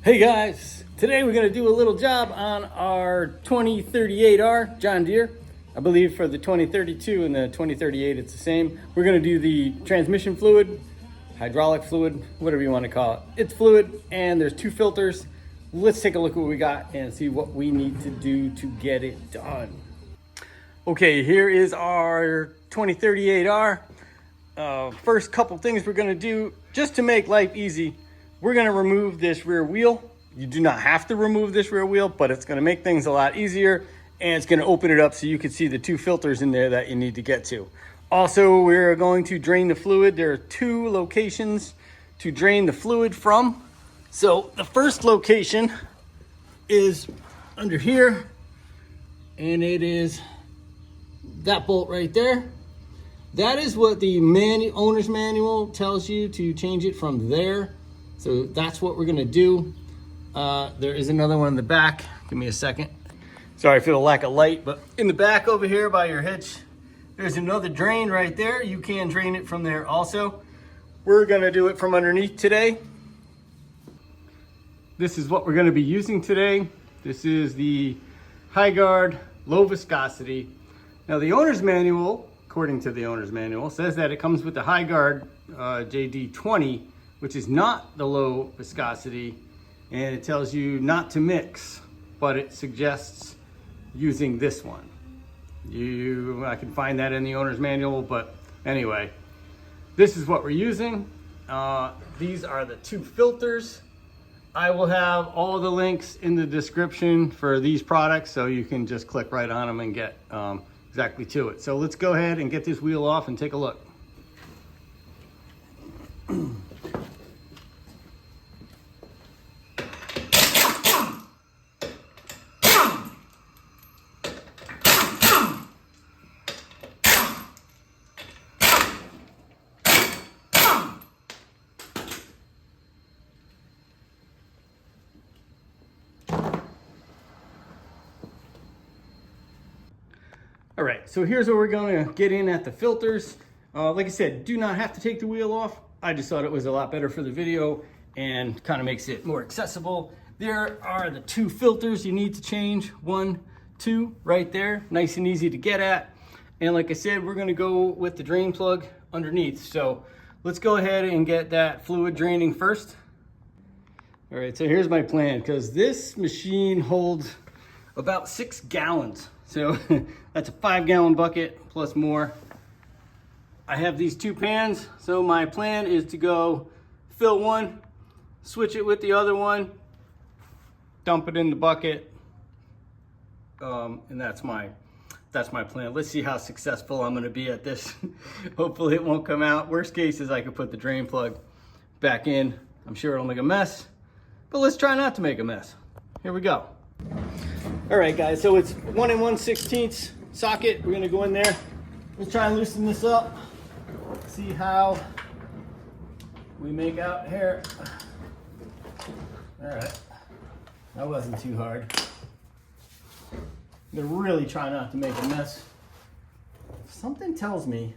Hey guys, today we're going to do a little job on our 2038R John Deere. I believe for the 2032 and the 2038 it's the same. We're going to do the transmission fluid, hydraulic fluid, whatever you want to call it. It's fluid and there's two filters. Let's take a look at what we got and see what we need to do to get it done. Okay, here is our 2038R. First couple things we're going to do just to make life easy. We're going to remove this rear wheel. You do not have to remove this rear wheel, but it's going to make things a lot easier, and it's going to open it up so you can see the two filters in there that you need to get to. Also, we're going to drain the fluid. There are two locations to drain the fluid from. So the first location is under here, and it is that bolt right there. That is what the owner's manual tells you to change it from there. So that's what we're gonna do. There is another one in the back. Give me a second. Sorry for the lack of light, but in the back over here by your hitch, there's another drain right there. You can drain it from there also. We're gonna do it from underneath today. This is what we're gonna be using today. This is the High-Guard low viscosity. Now the owner's manual, according to the owner's manual, says that it comes with the High-Guard JD20, which is not the low viscosity, and it tells you not to mix, but it suggests using this one. I can find that in the owner's manual, but anyway, this is what we're using. These are the two filters. I will have all the links in the description for these products, so you can just click right on them and get exactly to it. So let's go ahead and get this wheel off and take a look. All right, so here's where we're gonna get in at the filters. Like I said, do not have to take the wheel off. I just thought it was a lot better for the video and kind of makes it more accessible. There are the two filters you need to change. 1, 2, right there, nice and easy to get at. And like I said, we're gonna go with the drain plug underneath. So let's go ahead and get that fluid draining first. All right, so here's my plan, because this machine holds about 6 gallons. So that's a 5-gallon bucket plus more. I have these two pans, so my plan is to go fill one, switch it with the other one, dump it in the bucket, and that's my plan. Let's see how successful I'm gonna be at this. Hopefully it won't come out. Worst case is I could put the drain plug back in. I'm sure it'll make a mess, but let's try not to make a mess. Here we go. All right, guys, so it's 1 1/16 socket. We're gonna go in there. Let's try and loosen this up. See how we make out here. All right, that wasn't too hard. I'm gonna really try not to make a mess. Something tells me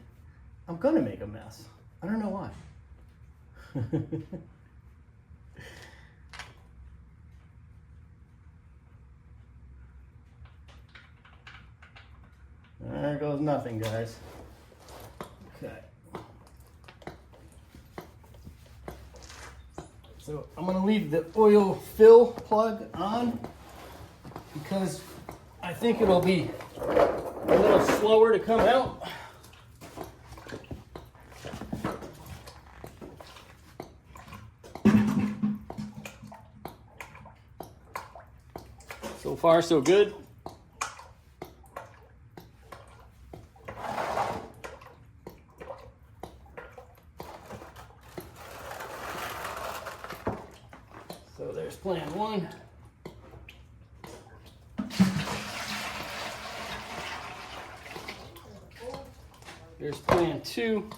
I'm gonna make a mess. I don't know why. There goes nothing, guys. Okay. So I'm gonna leave the oil fill plug on because I think it'll be a little slower to come out. So far, so good. So there's plan 1. There's plan 2.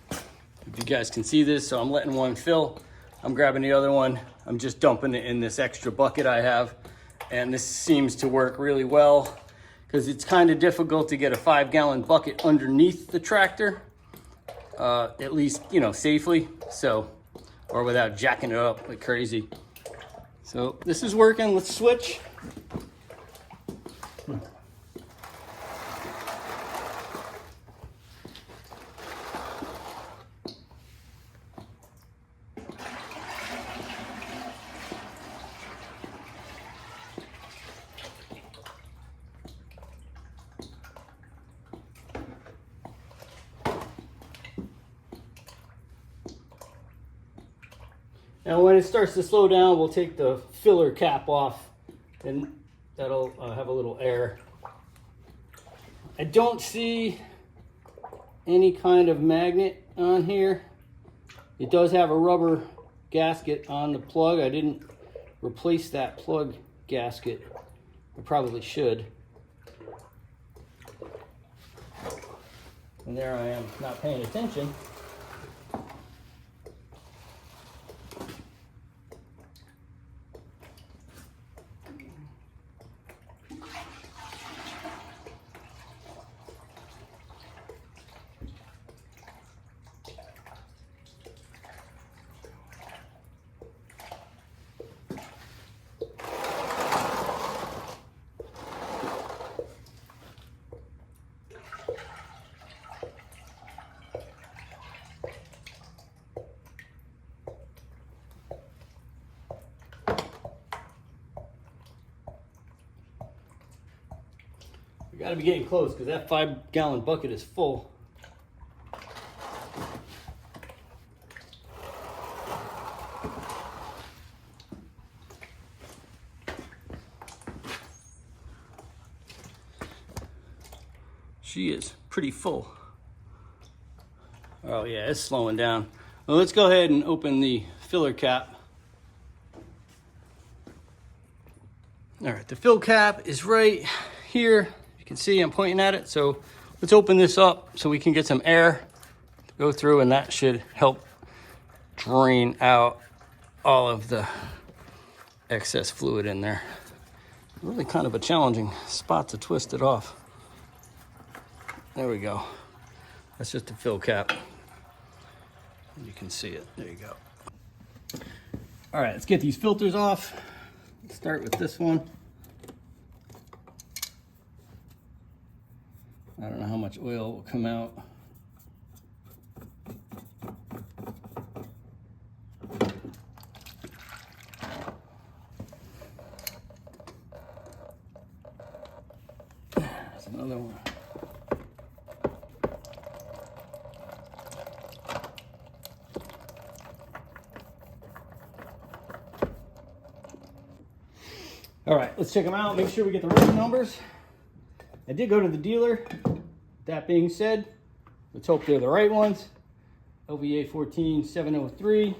If you guys can see this, so I'm letting one fill. I'm grabbing the other one. I'm just dumping it in this extra bucket I have. And this seems to work really well. because it's kind of difficult to get a 5-gallon bucket underneath the tractor, at least, you know, safely. So, or without jacking it up like crazy. So this is working. Let's switch. Now when it starts to slow down, we'll take the filler cap off, and that'll have a little air. I don't see any kind of magnet on here. It does have a rubber gasket on the plug. I didn't replace that plug gasket. I probably should. And there I am, not paying attention. We gotta be getting close because that 5-gallon bucket is full. She is pretty full. Oh yeah, it's slowing down. Well, let's go ahead and open the filler cap. All right, the fill cap is right here. You can see I'm pointing at it. So let's open this up so we can get some air to go through, and that should help drain out all of the excess fluid in there. Really kind of a challenging spot to twist it off. There we go. That's just a fill cap. You can see it. There you go. All right, let's get these filters off. Let's start with this one. I don't know how much oil will come out. There's another one. All right, let's check them out. Make sure we get the right numbers. I did go to the dealer. That being said, let's hope they're the right ones. LVA 14703.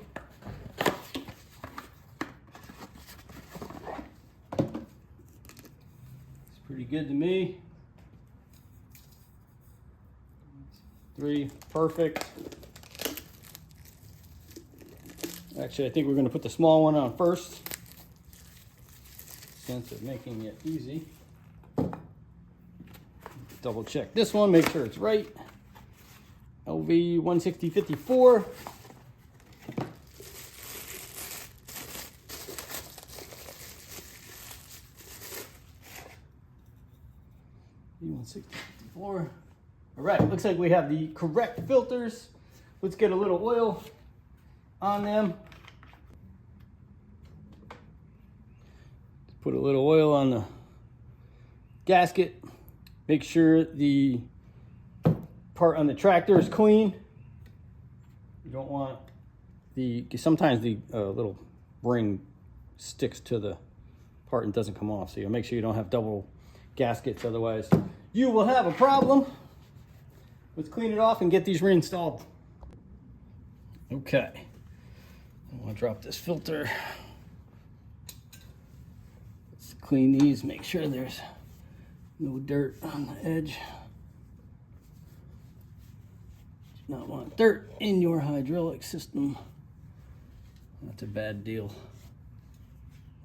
It's pretty good to me. 3, perfect. Actually, I think we're going to put the small one on first, sense of making it easy. Double check this one, make sure it's right. LV 16054. V16054. All right, looks like we have the correct filters. Let's get a little oil on them. Put a little oil on the gasket. Make sure the part on the tractor is clean. You don't want sometimes the little ring sticks to the part and doesn't come off. So you make sure you don't have double gaskets, otherwise you will have a problem. Let's clean it off and get these reinstalled. Okay, I want to drop this filter. Let's clean these, make sure there's no dirt on the edge. Do not want dirt in your hydraulic system. That's a bad deal.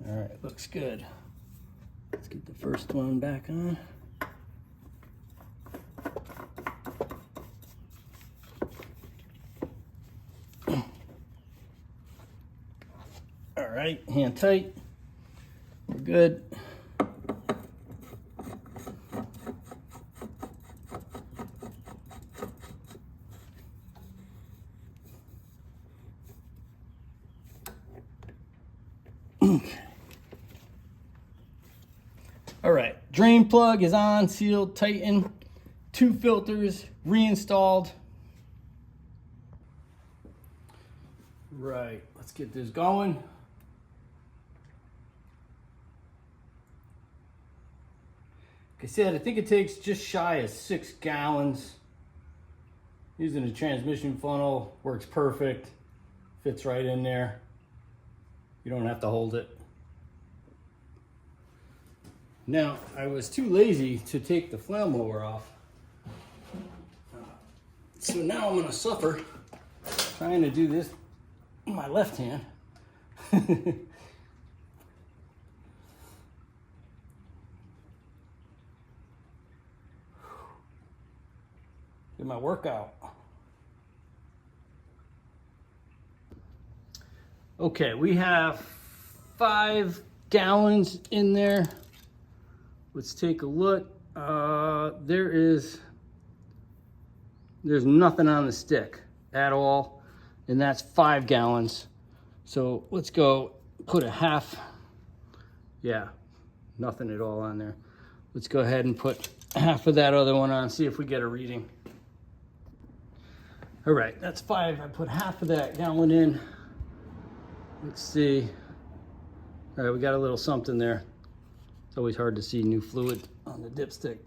All right, looks good. Let's get the first one back on. right, hand tight, we're good. All right, drain plug is on, sealed, tightened, 2 filters reinstalled. Right, let's get this going. Like I said, I think it takes just shy of 6 gallons. Using a transmission funnel, works perfect, fits right in there. You don't have to hold it. Now, I was too lazy to take the flail mower off. So now I'm gonna suffer trying to do this with my left hand. Get my workout. Okay, we have 5 gallons in there. Let's take a look. There's nothing on the stick at all, and that's 5 gallons. So let's go put a half. Yeah, nothing at all on there. Let's go ahead and put half of that other one on, see if we get a reading. All right, that's 5. I put half of that gallon in. Let's see. All right, we got a little something there. It's always hard to see new fluid on the dipstick.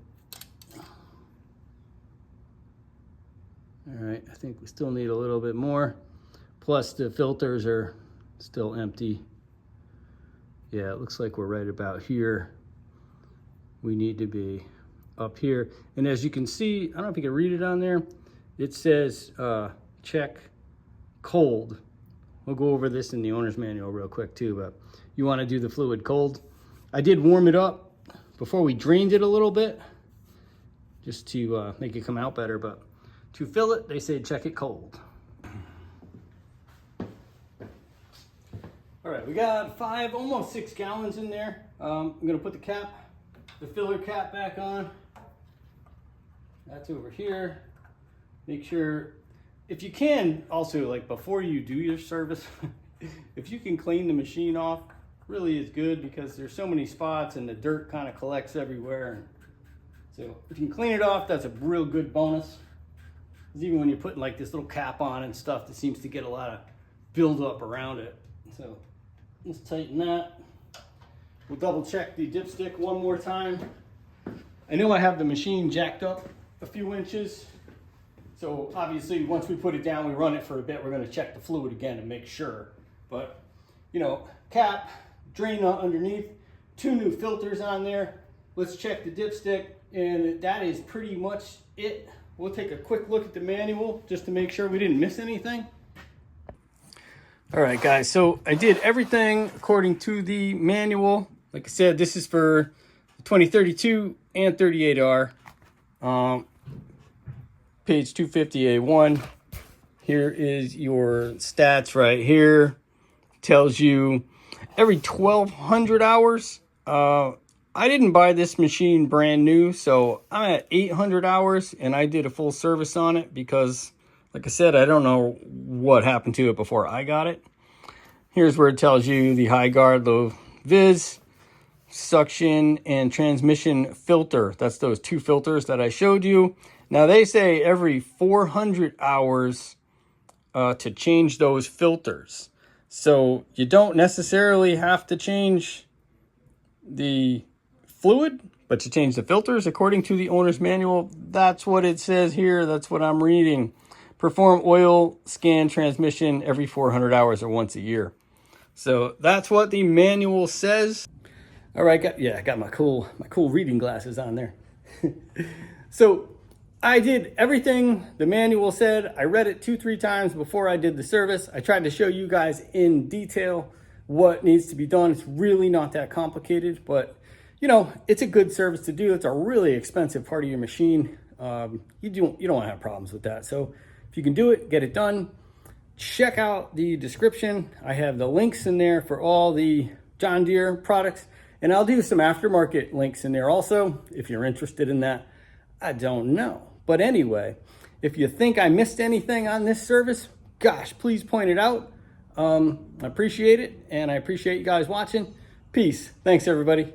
All right, I think we still need a little bit more. Plus the filters are still empty. Yeah, it looks like we're right about here. We need to be up here. And as you can see, I don't know if you can read it on there. It says check cold. We'll go over this in the owner's manual real quick too, but you want to do the fluid cold. I did warm it up before we drained it a little bit, just to make it come out better, but to fill it, they say check it cold. All right, we got 5, almost 6 gallons in there. I'm gonna put the filler cap back on. That's over here. Make sure, if you can, also like before you do your service, if you can clean the machine off, really is good, because there's so many spots and the dirt kind of collects everywhere. So if you can clean it off, that's a real good bonus. Because even when you're putting like this little cap on and stuff, it seems to get a lot of buildup around it. So let's tighten that. We'll double check the dipstick one more time. I know I have the machine jacked up a few inches. So obviously once we put it down, we run it for a bit, we're gonna check the fluid again and make sure. But you know, cap, drain underneath, 2 new filters on there. Let's check the dipstick, and that is pretty much it. We'll take a quick look at the manual just to make sure we didn't miss anything. All right, guys, so I did everything according to the manual. Like I said, this is for 2032 and 38R. Page 250A1. Here is your stats right here. Tells you every 1,200 hours. I didn't buy this machine brand new, so I'm at 800 hours, and I did a full service on it because, like I said, I don't know what happened to it before I got it. Here's where it tells you the high guard, low vis, suction, and transmission filter. That's those 2 filters that I showed you. Now they say every 400 hours to change those filters. So you don't necessarily have to change the fluid, but you change the filters according to the owner's manual. That's what it says here. That's what I'm reading. Perform oil scan transmission every 400 hours or once a year. So that's what the manual says. All right, I got my cool reading glasses on there. So I did everything the manual said. I read it 2-3 times before I did the service. I tried to show you guys in detail what needs to be done. It's really not that complicated, but you know, it's a good service to do. It's a really expensive part of your machine. You don't want to have problems with that. So if you can do it, get it done. check out the description. I have the links in there for all the John Deere products, and I'll do some aftermarket links in there also if you're interested in that. I don't know. But anyway, if you think I missed anything on this service, gosh, please point it out. I appreciate it, and I appreciate you guys watching. Peace. Thanks, everybody.